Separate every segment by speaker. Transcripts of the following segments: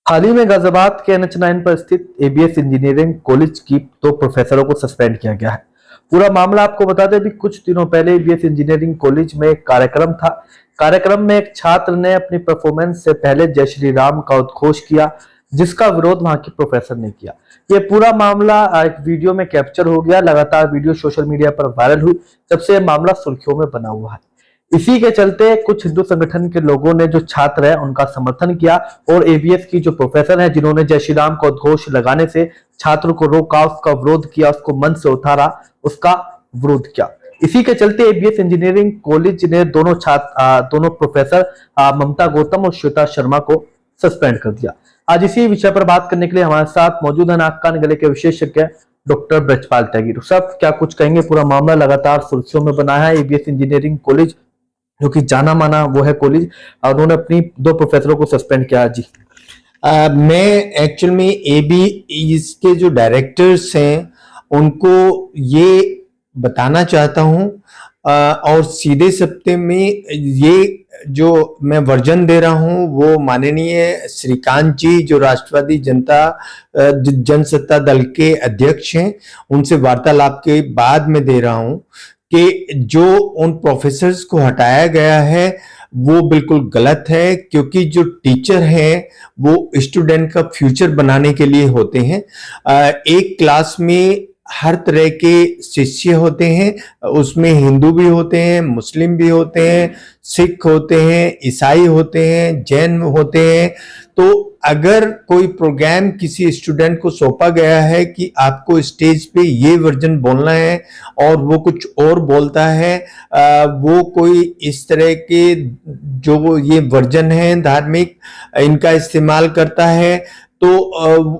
Speaker 1: हाल ही में गाजियाबाद के NH9 पर स्थित एबीएस इंजीनियरिंग कॉलेज की 2 प्रोफेसरों को सस्पेंड किया गया है। पूरा मामला आपको बता दें, अभी कुछ दिनों पहले एबीएस इंजीनियरिंग कॉलेज में एक कार्यक्रम था। कार्यक्रम में एक छात्र ने अपनी परफॉर्मेंस से पहले जय श्री राम का उद्घोष किया, जिसका विरोध वहां के प्रोफेसर ने किया। ये पूरा मामला एक वीडियो में कैप्चर हो गया। लगातार वीडियो सोशल मीडिया पर वायरल हुई, जब से मामला सुर्खियों में बना हुआ है। इसी के चलते कुछ हिंदू संगठन के लोगों ने जो छात्र है उनका समर्थन किया और एबीएस की जो प्रोफेसर है जिन्होंने जय श्री राम का उद्घोष लगाने से छात्र को रोका, उसका विरोध किया, उसको मंच से उतारा, उसका विरोध किया। इसी के चलते एबीएस इंजीनियरिंग कॉलेज ने दोनों प्रोफेसर ममता गौतम और श्वेता शर्मा को सस्पेंड कर दिया। आज इसी विषय पर बात करने के लिए हमारे साथ मौजूद है नाक कान गले के विशेषज्ञ डॉक्टर ब्रजपाल त्यागी। सब क्या कुछ कहेंगे? पूरा मामला लगातार सुर्खियों में बना है। एबीएस इंजीनियरिंग कॉलेज जो कि जाना माना वो है कॉलेज, और उन्होंने अपनी 2 प्रोफेसरों को सस्पेंड किया। जी
Speaker 2: मैं एक्चुअल में इसके जो डायरेक्टर्स हैं उनको ये बताना चाहता हूं और सीधे शब्द में ये जो मैं वर्जन दे रहा हूं वो माननीय श्रीकांत जी जो राष्ट्रवादी जनसत्ता दल के अध्यक्ष हैं उनसे वार्तालाप के बाद में दे रहा हूं कि जो उन प्रोफेसर्स को हटाया गया है वो बिल्कुल गलत है, क्योंकि जो टीचर हैं वो स्टूडेंट का फ्यूचर बनाने के लिए होते हैं। एक क्लास में हर तरह के शिष्य होते हैं, उसमें हिंदू भी होते हैं, मुस्लिम भी होते हैं, सिख होते हैं, ईसाई होते हैं, जैन होते हैं। तो अगर कोई प्रोग्राम किसी स्टूडेंट को सौंपा गया है कि आपको स्टेज पे ये वर्जन बोलना है और वो कुछ और बोलता है, वो कोई इस तरह के जो ये वर्जन है धार्मिक इनका इस्तेमाल करता है, तो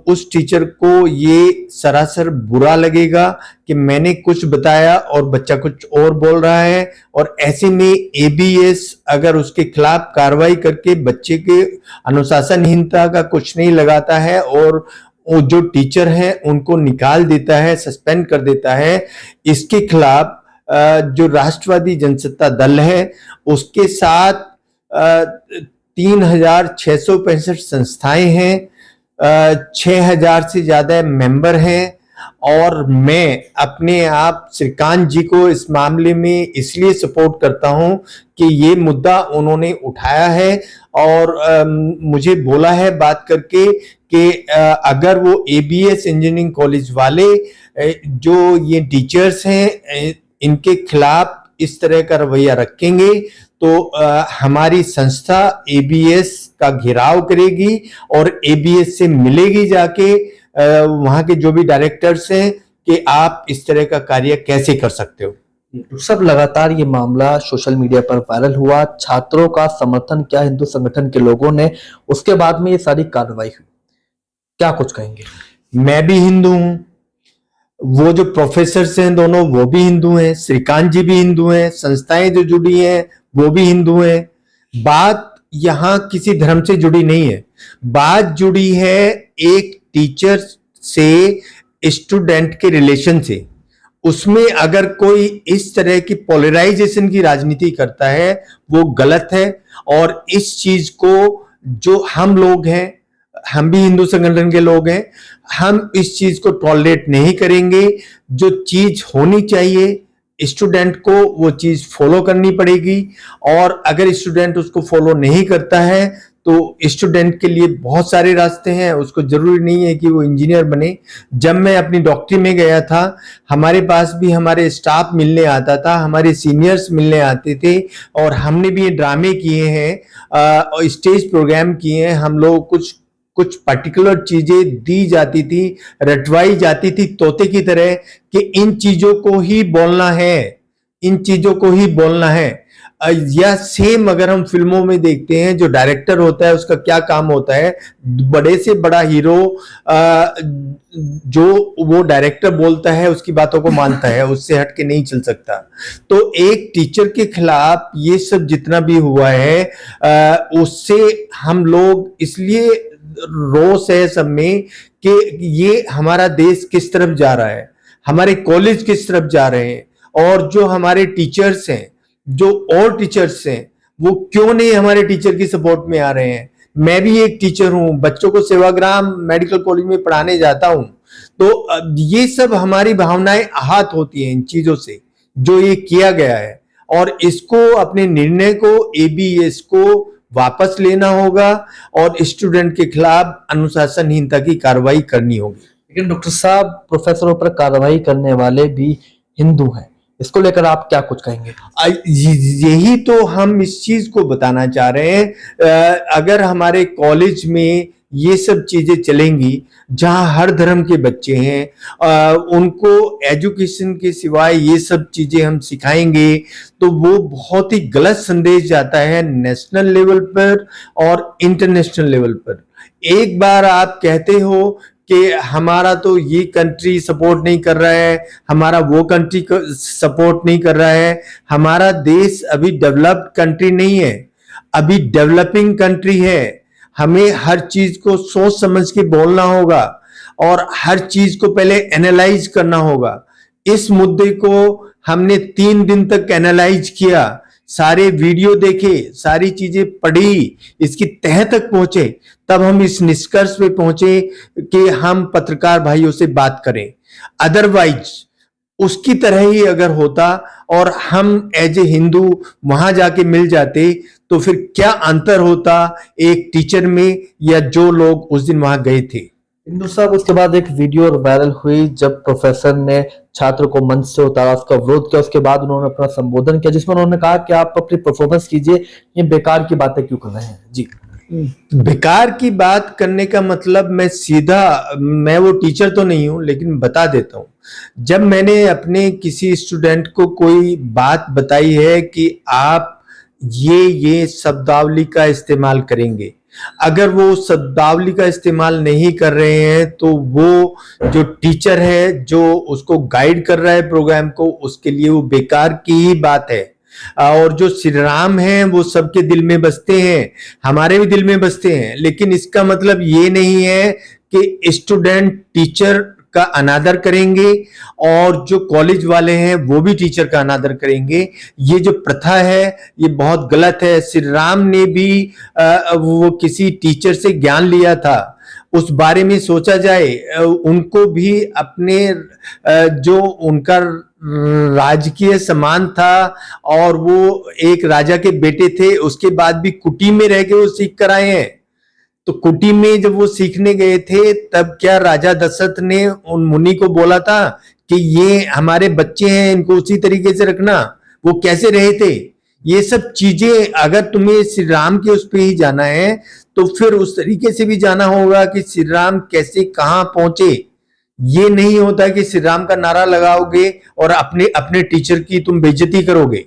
Speaker 2: उस टीचर को ये सरासर बुरा लगेगा कि मैंने कुछ बताया और बच्चा कुछ और बोल रहा है। और ऐसे में एबीएस अगर उसके खिलाफ कार्रवाई करके बच्चे के अनुशासनहीनता का कुछ नहीं लगाता है और वो जो टीचर हैं उनको निकाल देता है, सस्पेंड कर देता है, इसके खिलाफ जो राष्ट्रवादी जनसत्ता दल है उसके साथ 3665 संस्थाएं हैं, 6000 से ज्यादा मेंबर हैं। और मैं अपने आप श्रीकांत जी को इस मामले में इसलिए सपोर्ट करता हूं कि ये मुद्दा उन्होंने उठाया है और मुझे बोला है बात करके कि अगर वो एबीएस इंजीनियरिंग कॉलेज वाले जो ये टीचर्स हैं इनके खिलाफ इस तरह का रवैया रखेंगे तो हमारी संस्था एबीएस का घेराव करेगी और एबीएस से मिलेगी जाके वहां के जो भी डायरेक्टर्स हैं कि आप इस तरह का कार्य कैसे कर सकते हो।
Speaker 1: सब लगातार ये मामला सोशल मीडिया पर वायरल हुआ, छात्रों का समर्थन किया हिंदू संगठन के लोगों ने, उसके बाद में ये सारी कार्रवाई हुई। क्या कुछ कहेंगे?
Speaker 2: मैं भी हिंदू हूं, वो जो प्रोफेसर हैं दोनों वो भी हिंदू हैं, श्रीकांत जी भी हिंदू हैं, संस्थाएं जो जुड़ी हैं वो भी हिंदू हैं। बात यहां किसी धर्म से जुड़ी नहीं है, बात जुड़ी है एक टीचर से स्टूडेंट के रिलेशन से। उसमें अगर कोई इस तरह की पोलराइजेशन की राजनीति करता है वो गलत है। और इस चीज को जो हम लोग हैं, हम भी हिंदू संगठन के लोग हैं, हम इस चीज को टॉलरेट नहीं करेंगे। जो चीज होनी चाहिए स्टूडेंट को वो चीज फॉलो करनी पड़ेगी, और अगर स्टूडेंट उसको फॉलो नहीं करता है तो स्टूडेंट के लिए बहुत सारे रास्ते हैं, उसको जरूरी नहीं है कि वो इंजीनियर बने। जब मैं अपनी डॉक्टरी में गया था हमारे पास भी हमारे स्टाफ मिलने आता था, हमारे सीनियर्स मिलने आते थे, और हमने भी ये ड्रामे किए हैं और स्टेज प्रोग्राम किए हैं। हम लोग कुछ पर्टिकुलर चीजें दी जाती थी, रटवाई जाती थी तोते की तरह कि इन चीजों को ही बोलना है, इन चीजों को ही बोलना है। या सेम अगर हम फिल्मों में देखते हैं जो डायरेक्टर होता है उसका क्या काम होता है, बड़े से बड़ा हीरो जो वो डायरेक्टर बोलता है उसकी बातों को मानता है, उससे हट के नहीं चल सकता। तो एक टीचर के खिलाफ ये सब जितना भी हुआ है उससे हम लोग इसलिए रोष है सब में कि ये हमारा देश किस तरफ जा रहा है, हमारे कॉलेज किस तरफ जा रहे हैं, और जो हमारे टीचर्स हैं, जो और टीचर्स हैं वो क्यों नहीं हमारे टीचर की सपोर्ट में आ रहे हैं। मैं भी एक टीचर हूँ, बच्चों को सेवाग्राम मेडिकल कॉलेज में पढ़ाने जाता हूँ। तो ये सब हमारी भावनाएं आहत होती हैं इन चीजों से जो ये किया गया है, और इसको अपने निर्णय को एबीएस को वापस लेना होगा और स्टूडेंट के खिलाफ अनुशासनहीनता की कार्रवाई करनी होगी।
Speaker 1: लेकिन डॉक्टर साहब, प्रोफेसरों पर कार्रवाई करने वाले भी हिंदू हैं, इसको लेकर आप क्या कुछ कहेंगे?
Speaker 2: यही तो हम इस चीज को बताना चाह रहे हैं। अगर हमारे कॉलेज में ये सब चीजें चलेंगी, जहां हर धर्म के बच्चे हैं, उनको एजुकेशन के सिवाय ये सब चीजें हम सिखाएंगे, तो वो बहुत ही गलत संदेश जाता है नेशनल लेवल पर और इंटरनेशनल लेवल पर। एक बार आप कहते हो कि हमारा तो ये कंट्री सपोर्ट नहीं कर रहा है, हमारा वो कंट्री सपोर्ट नहीं कर रहा है। हमारा देश अभी डेवलप्ड कंट्री नहीं है, अभी डेवलपिंग कंट्री है। हमें हर चीज को सोच समझ के बोलना होगा और हर चीज को पहले एनालाइज करना होगा। इस मुद्दे को हमने 3 दिन तक एनालाइज किया, सारे वीडियो देखे, सारी चीजें पढ़ी, इसकी तह तक पहुंचे, तब हम इस निष्कर्ष पे पहुंचे कि हम पत्रकार भाइयों से बात करें। अदरवाइज उसकी तरह ही अगर होता और हम एज ए हिंदू वहां जाके मिल जाते, तो फिर क्या अंतर होता एक टीचर में या जो लोग उस दिन वहां गए थे।
Speaker 1: हिंदू साहब, उसके बाद एक वीडियो वायरल हुई जब प्रोफेसर ने छात्र को मंच से उतारा, उसका विरोध किया, उसके बाद उन्होंने अपना संबोधन किया जिसमें उन्होंने कहा कि आप अपनी परफॉर्मेंस कीजिए, ये बेकार की बातें क्यों कर रहे हैं? जी,
Speaker 2: बेकार की बात करने का मतलब मैं वो टीचर तो नहीं हूं, लेकिन बता देता हूं। जब मैंने अपने किसी स्टूडेंट को कोई बात बताई है कि आप ये शब्दावली का इस्तेमाल करेंगे, अगर वो शब्दावली का इस्तेमाल नहीं कर रहे हैं, तो वो जो टीचर है जो उसको गाइड कर रहा है प्रोग्राम को, उसके लिए वो बेकार की ही बात है। और जो श्री राम हैं वो सबके दिल में बसते हैं, हमारे भी दिल में बसते हैं, लेकिन इसका मतलब ये नहीं है कि स्टूडेंट टीचर का अनादर करेंगे और जो कॉलेज वाले हैं वो भी टीचर का अनादर करेंगे। ये जो प्रथा है ये बहुत गलत है। श्री राम ने भी वो किसी टीचर से ज्ञान लिया था, उस बारे में सोचा जाए। उनको भी अपने जो उनका राजकीय सम्मान था और वो एक राजा के बेटे थे, उसके बाद भी कुटी में रह के वो सीख कर आए हैं। तो कुटी में जब वो सीखने गए थे, तब क्या राजा दशरथ ने उन मुनि को बोला था कि ये हमारे बच्चे हैं, इनको उसी तरीके से रखना? वो कैसे रहे थे? ये सब चीजें अगर तुम्हें श्री राम के उस पे ही जाना है, तो फिर उस तरीके से भी जाना होगा कि श्री राम कैसे कहां पहुंचे। ये नहीं होता कि श्री राम का नारा लगाओगे और अपने अपने टीचर की तुम बेइज्जती करोगे।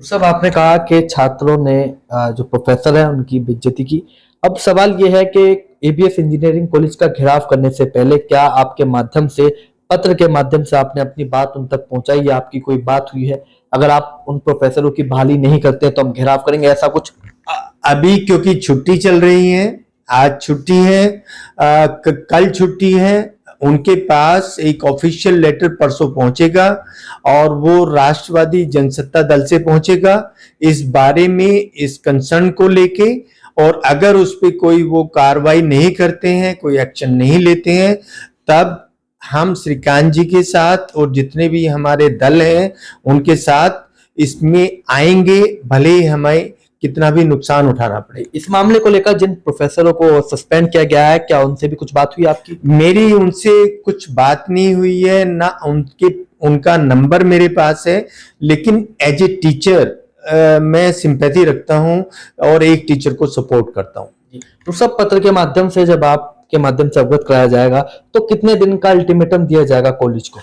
Speaker 1: सब आपने कहा कि छात्रों ने जो प्रोफेसर है उनकी बेइज्जती की। अब सवाल यह है कि एबीएस इंजीनियरिंग कॉलेज का घेराव करने से पहले क्या आपके माध्यम से, पत्र के माध्यम से आपने अपनी बात उन तक पहुंचाई या आपकी कोई बात हुई है? अगर आप उन प्रोफेसरों की बहाली नहीं करते तो हम घेराव करेंगे, ऐसा कुछ?
Speaker 2: अभी क्योंकि छुट्टी चल रही है, आज छुट्टी है, कल छुट्टी है, उनके पास एक ऑफिशियल लेटर परसों पहुंचेगा और वो राष्ट्रवादी जनसत्ता दल से पहुंचेगा इस बारे में, इस कंसर्न को लेके। और अगर उस पे कोई वो कार्रवाई नहीं करते हैं, कोई एक्शन नहीं लेते हैं, तब हम श्रीकांत जी के साथ और जितने भी हमारे दल हैं उनके साथ इसमें आएंगे, भले ही हमें कितना भी नुकसान उठाना पड़े।
Speaker 1: इस मामले को लेकर जिन प्रोफेसरों को सस्पेंड किया गया है, क्या उनसे भी कुछ बात हुई आपकी?
Speaker 2: मेरी उनसे कुछ बात नहीं हुई है, ना उनका नंबर मेरे पास है, लेकिन एज ए टीचर मैं सिंपैथी रखता हूं और एक टीचर को सपोर्ट करता हूं।
Speaker 1: तो सब पत्र के माध्यम से जब आपके माध्यम से अवगत कराया जाएगा, तो कितने दिन का अल्टीमेटम दिया जाएगा कॉलेज को?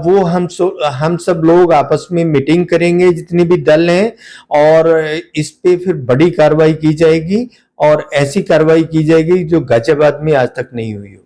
Speaker 2: वो हम सब लोग आपस में मीटिंग करेंगे, जितने भी दल हैं, और इस पे फिर बड़ी कार्रवाई की जाएगी और ऐसी कार्रवाई की जाएगी जो गाजियाबाद में आज तक नहीं हुई हो।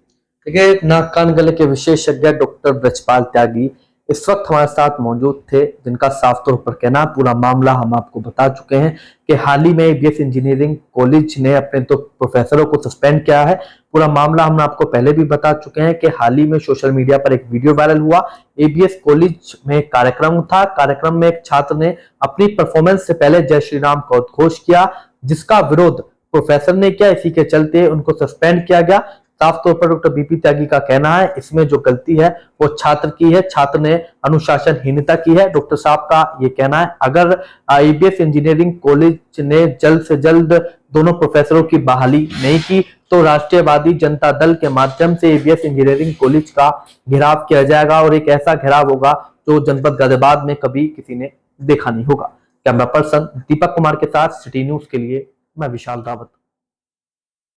Speaker 1: ठीक है, नाक कान गले के विशेषज्ञ डॉक्टर ब्रजपाल त्यागी इस वक्त हमारे साथ मौजूद थे, जिनका साफ तौर पर कहना, पूरा मामला हम आपको बता चुके हैं कि हाल ही में एबीएस इंजीनियरिंग कॉलेज ने अपने तो प्रोफेसरों को सस्पेंड किया है। पूरा मामला हम आपको पहले भी बता चुके हैं कि हाल ही में सोशल मीडिया पर एक वीडियो वायरल हुआ। एबीएस कॉलेज में कार्यक्रम था, कार्यक्रम में एक छात्र ने अपनी परफॉर्मेंस से पहले जय श्री राम का उद्घोष किया, जिसका विरोध प्रोफेसर ने किया, इसी के चलते उनको सस्पेंड किया गया। साफ तौर पर डॉक्टर बीपी त्यागी का कहना है इसमें जो गलती है वो छात्र की है, छात्र ने अनुशासनहीनता की है। डॉक्टर साहब का ये कहना है अगर ईबीएस इंजीनियरिंग कॉलेज ने जल्द से जल्द दोनों प्रोफेसरों की बहाली नहीं की तो राष्ट्रीयवादी जनता दल के माध्यम से ईबीएस इंजीनियरिंग कॉलेज का घेराव किया जाएगा और एक ऐसा घेराव होगा जो जनपद गाजियाबाद में कभी किसी ने देखा नहीं होगा। कैमरा पर्सन दीपक कुमार के साथ सिटी न्यूज के लिए मैं विशाल रावत।